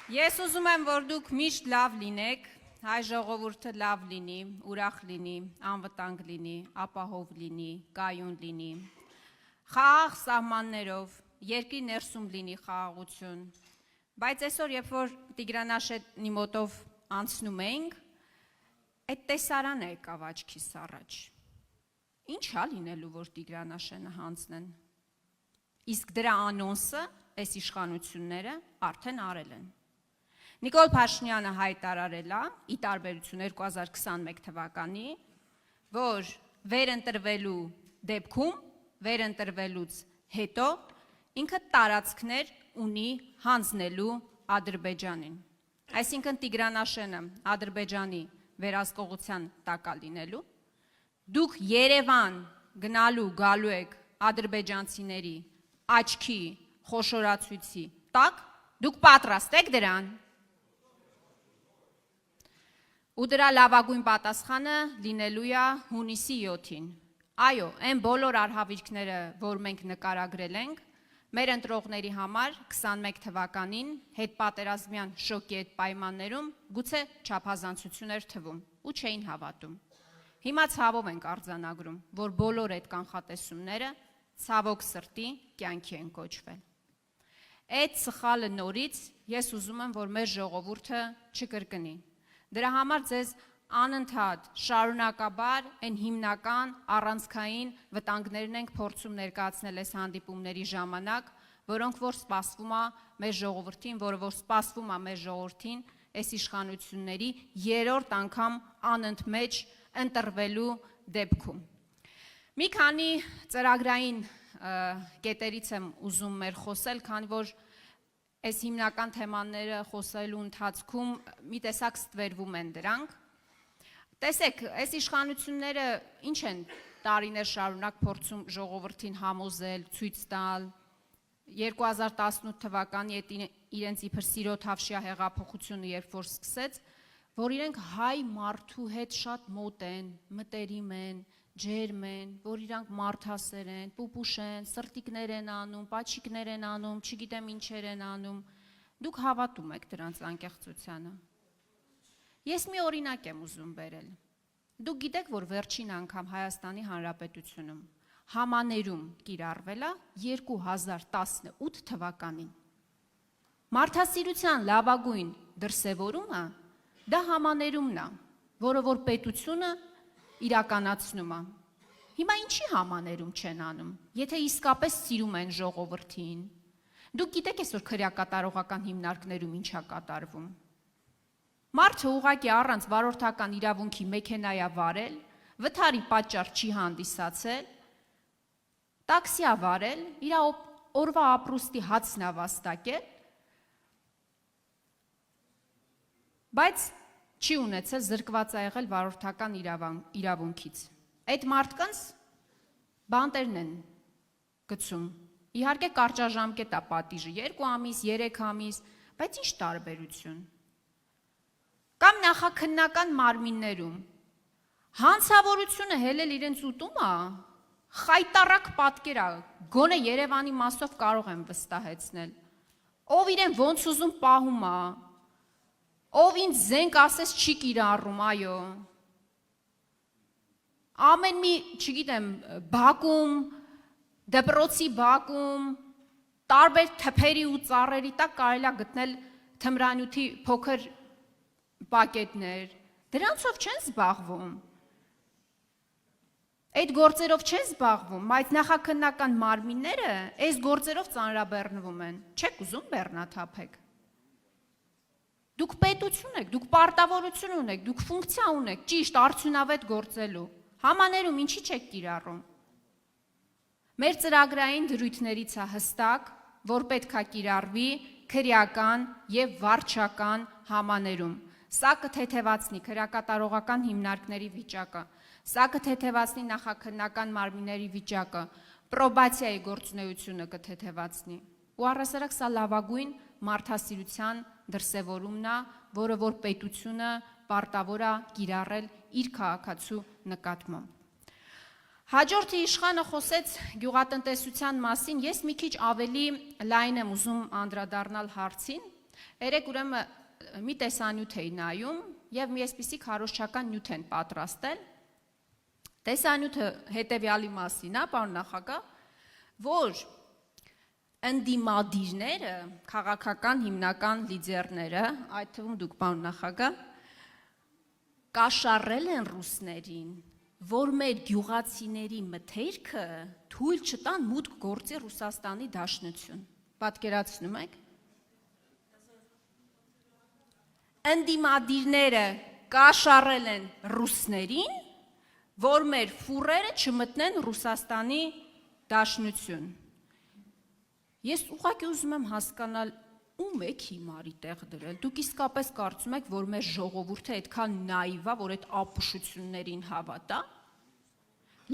Ես ուզում եմ, որ դուք միշտ լավ լինեք, հայ ժողովուրդը լավ լինի, ուրախ լինի, անվտանգ լինի, ապահով լինի, կայուն լինի, խաղաղ սահմաններով, երկրի ներսում լինի խաղաղություն, բայց այսօր, երբ որ Տիգրանաշենի մոտով անցնում էինք, այդ տեսարանը եկավ աչքիս առաջ, ինչ ա լինելու, որ Տիգրանաշենը հանձնեն, իսկ դրա անոնսը, այս իշխանությունները արդեն արել են. Նիկոլ Փաշինյանը հայտարարել է, ի տարբերություն 2021 թվականի, որ վերընտրվելու դեպքում, վերընտրվելուց հետո ինքը տարածքներ ունի հանձնելու Ադրբեջանին։ Այսինքն Տիգրանաշենը Ադրբեջանի վերահսկողության տակ է լինելու։ Դուք Երևան գնալու գալու եք ադրբեջանցիների աչքի խոշորացույցի տակ, դուք պատրաստ եք դրան։ Ու դրա լավագույն պատասխանը լինելու է հունիսի 7-ին։ Այո, այն բոլոր արհավիրքները, որ մենք նկարագրել ենք, մեր ընտրողների համար 21 թվականին հետպատերազմյան շոկի այդ պայմաններում գուցե չափազանցություն էր թվում ու չէին հավատում։ Հիմա ցավով ենք արձանագրում, որ բոլոր այդ կանխատեսումները ցավոք սրտի կյանքի են կոչվել։ Այդ սխալը նորից ես ուզում եմ, որ մեր ժողովուրդը չկրկնի։ Դրա համար ձեզ անընդհատ շարունակաբար այն հիմնական առանցքային վտանգներն ենք փորձում ներկայացնել այս հանդիպումների ժամանակ, որոնք որ սպասվում է մեր ժողովրդին, որը որ սպասվում է մեր ժողովրդին այս իշխանությունների երրորդ անգամ անընդմեջ ընտրվելու դեպքում։ Մի քանի ծրագրային կետերից եմ ուզում մեր խոսել, քանի որ այս հիմնական թեմաները խոսելու ընթացքում մի տեսակ ստվերվում են դրանք։ Տեսեք, այս իշխանությունները ինչ են տարիներ շարունակ փորձում ժողովրդին համոզել, ցույց տալ, 2018 թվականի իրենց իբր սիրո թավշյա հեղափոխությունը երբ որ սկսեց, որ իրենք հայ մարդու հետ շատ մոտ են, մտերիմ են, ջերմ են, որ իրանք մարդասեր են, պուպուշ են, սրտիկներ են անում, պաչիկներ են անում, չգիտեմ ինչեր են անում, դուք հավատում եք դրանց անկեղծությանը։ Ես մի օրինակ եմ ուզում բերել։ Դուք գիտեք, որ վերջին անգամ Հայաստանի Հանրապետությունում համաներում կիրառվել է 2018 թվականին։ Մարդասիրության լավագույն դրսևորումը դա համաներումն է, որը որ պետությունը իրականացնում է։ Հիմա ինչի համաներում չեն անում, եթե իսկապես սիրում են ժողովրդին։ Դուք գիտեք այսօր քրեակատարողական հիմնարկներում ինչ է կատարվում։ Մարդը ուղղակի առանց վարորդական իրավունքի մեքենա է վարել, վթարի պատճառ չի հանդիսացել, տաքսի է վարել, իր օրվա ապրուստի հացն է վաստակել, բայց չի ունեցել, զրկված է եղել վարորդական իրավունքից։ Այդ մարդկանց բանտերն են գցում։ Իհարկե կարճաժամկետ է պատիժը, 2 ամիս, 3 ամիս, բայց ինչ տարբերություն։ Կամ նախաքննական մարմիններում հանցավորությունը հելել իրենց ուտում է, խայտառակ պատկեր է, գոնե Երևանի մասով կարող եմ վստահեցնել, ով իրեն ոնց ուզում պահում է, ով ինձ զենք ասես չի կիրառում, այո, ամեն մի, չգիտեմ, բակում, դպրոցի բակում, տարբեր թփերի ու ծառերի տակ կարելի է գտնել թմրանյութի փոքր պակետներ, դրանցով չեն զբաղվում, այդ գործերով չեն զբաղվում, բայց նախաքննական մարմինները այս գործերով ծանրաբեռնվում են, չեք ուզում բեռնաթափեք։ Դուք պետություն եք, դուք պարտավորություն ունեք, դուք ֆունկցիա ունեք, ճիշտ արդյունավետ գործելու, համաներում ինչի չեք կիրառում։ Մեր ծրագրային դրույթներից է հստակ, որ պետք է կիրառվի քրեական եւ վարչական համաներում։ Սա կթեթևացնի քրեակատարողական հիմնարկների վիճակը, սա կթեթևացնի նախաքննական մարմինների վիճակը, պրոբացիայի գործունեությունը կթեթևացնի։ Ու առհասարակ սա լավագույն մարդասիրության դրսևորումն է, որը որ պետությունը պարտավոր է կիրառել իր քաղաքացու նկատմամբ։ Հաջորդի իշխանը խոսեց գյուղատնտեսության մասին, ես մի քիչ ավելի լայն եմ ուզում անդրադառնալ հարցին, Երեք ուրեմն մի տեսանյութ էի նայում եւ մի այսպիսի քարոզչական նյութ են պատրաստել։ Տեսանյութը հետեւյալի մասին է, պարոն նախագահ, որ ընդդիմադիրները, քաղաքական հիմնական լիդերները, այդ թվում դուք պարոն նախագահ, կաշառել են ռուսներին, որ մեր գյուղացիների մթերքը թույլ չտան մուտք գործի Ռուսաստանի Դաշնություն։ Պատկերացնում եք։ Ընդդիմադիրները կաշառել են ռուսներին, որ մեր ֆուրերը չմտնեն Ռուսաստանի Դաշնություն։ Ես ուղղակի ուզում եմ հասկանալ, ում եք հիմարի տեղ դրել։ Դուք իսկապես կարծում եք, որ մեր ժողովուրդը այդքան նայվ է, որ այդ ապուշություններին հավատա։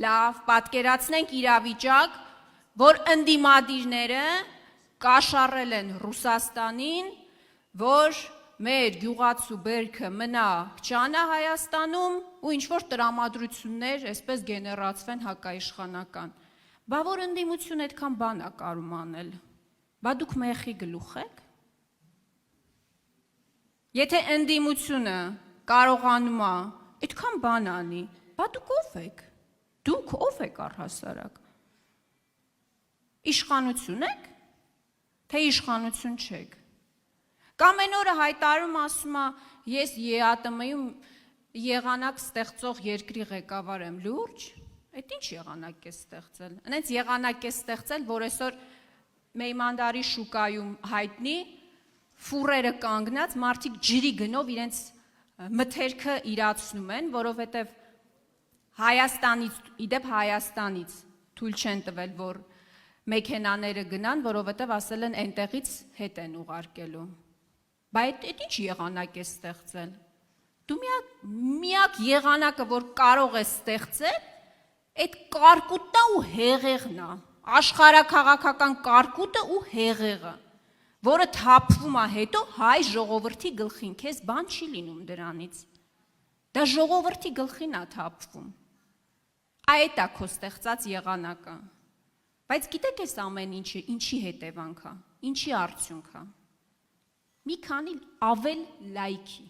Լավ, պատկերացնենք իրավիճակ, որ ընդդիմադիրները կաշառել են Ռուսաստանին, որ մեր գյուղացու բերքը մնա փչանա Հայաստանում ու ինչ-որ տրամադրություններ այսպես գեներացվեն հակաիշխանական։ Բա որ ընդդիմություն այդքան բան է կարում անել։ Բա դուք մեխի գլուխ եք։ Եթե ընդդիմությունը կարողանում է այդքան բան անի, բա դուք ով եք։ Դուք ով եք առհասարակ։ Իշխանություն եք, թե իշխանություն չեք։ Կամ այն օրը հայտարարում ասում է, ես ԵԱՏՄ-ում եղանակ ստեղծող երկրի ղեկավար եմ, լուրջ։ Այդ ինչ եղանակ է ստեղծել։ Այնց եղանակ է ստեղծել, որ այսօր Մեյմանդարի շուկայում հայտնի ֆուրերը կանգնած մարդիկ ջրի գնով իրենց մթերքը իրացնում են, որովհետև Հայաստանից, իդեպ Հայաստանից թույլ չեն տվել, որ մեքենաները գնան, որովհետև ասել են այնտեղից հետ են ուղարկելու։ Բայց այդ ինչ եղանակ է ստեղծել։ Դու միակ եղանակը, որ կարող է ստեղծել, այդ կարկուտն ու հեղեղն է, աշխարհաքաղաքական կարկուտը ու հեղեղը, որը թափվում է հետո հայ ժողովրդի գլխին, քեզ բան չի լինում դրանից։ Դա ժողովրդի գլխին է թափվում։ Այդ է քո ստեղծած եղանակը։ Բայց գիտեք այս ամեն ինչը ինչի հետևանք է, ինչի արդյունք է։ Մի քանի ավել լայքի։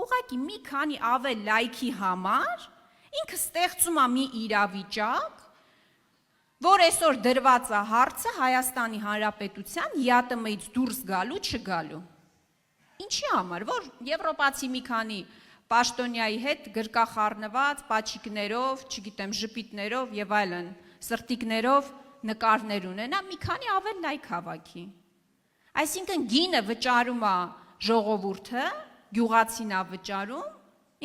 Ուղղակի մի քանի ավել լայքի համար ինքը ստեղծում է մի իրավիճակ, որ այսօր դրված է հարցը Հայաստանի Հանրապետության ԵԱՏՄ-ից դուրս գալու չգալու։ Ինչի համար, որ եվրոպացի մի քանի պաշտոնյայի հետ գրկախառնված, պաչիկներով, չգիտեմ, ժպիտներով եւ այլն, սրտիկներով նկարներ ունենա, մի քանի ավել լայք հավաքի։ Այսինքն գինը վճարում է ժողովուրդը, գյուղացին է վճարում,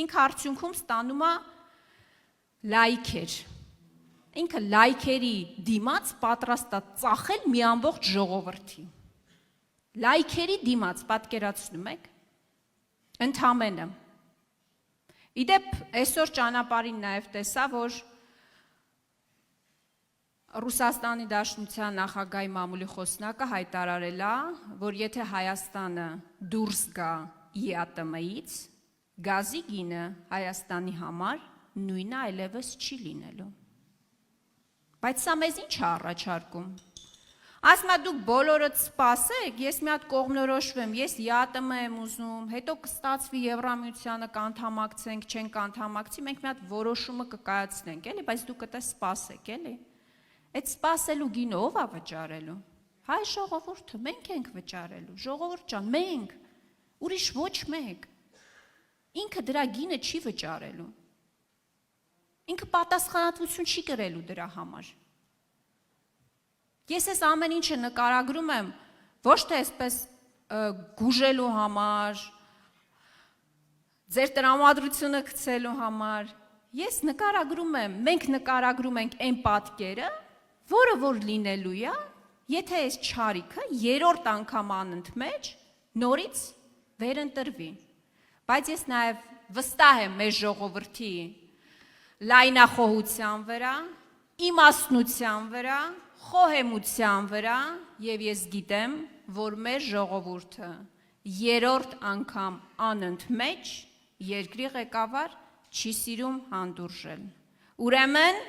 ինքը արդյունքում ստանում է լայքեր։ Ինքը լայքերի դիմաց պատրաստ է ծախել մի ամբողջ ժողովրդի։ Լայքերի դիմաց, պատկերացնում եք, ընդամենը։ Իդեպ այսօր ճանապարհին նաև տեսա, որ Ռուսաստանի Դաշնության նախագահի մամուլի խոսնակը հայտարարել է, որ եթե Հայաստանը դուրս գա ԵԱՏՄ-ից, գազի գինը Հայաստանի համար նույնը այլևս չի լինելու։ Բայց սա մեզ ինչ է առաջարկում։ Ասում է դուք բոլորդ սպասեք, ես մի հատ կողմնորոշվեմ, ես ԵԱՏՄ եմ ուզում, հետո կստացվի Եվրամիությանը կանդամակցենք, չենք կանդամակցի, մենք մի հատ որոշումը կկայացնենք, էլի, բայց դուք կտե սպասեք, էլի։ Այդ սպասելու գինը ով է վճարելու։ Հայ ժողովուրդը, մենք ենք վճարելու, ժողովուրդ ջան, մենք, ուրիշ ոչ մեկ։ Ինքը դրա գինը չի վճարելու։ Ինքը պատասխանատվություն չի կրելու դրա համար։ Ես այս ամեն ինչը նկարագրում եմ ոչ թե այսպես գուժելու համար, ձեր տրամադրությունը գցելու համար, ես նկարագրում եմ, մենք նկարագրում ենք այն պատկերը, որը որ լինելու է, եթե այս չարիքը երրորդ անգամ անընդմեջ նորից վերընտրվի։ Բայց ես նաև վստահ եմ մեր ժողովրդի լայնախոհության վրա, իմաստնության վրա, խոհեմության վրա եւ ես գիտեմ, որ մեր ժողովուրդը երրորդ անգամ անընդմեջ երկրի ղեկավար չի սիրում հանդուրժել։ Ուրեմն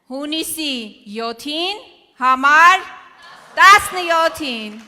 հունիսի 7-ին համար 17-ին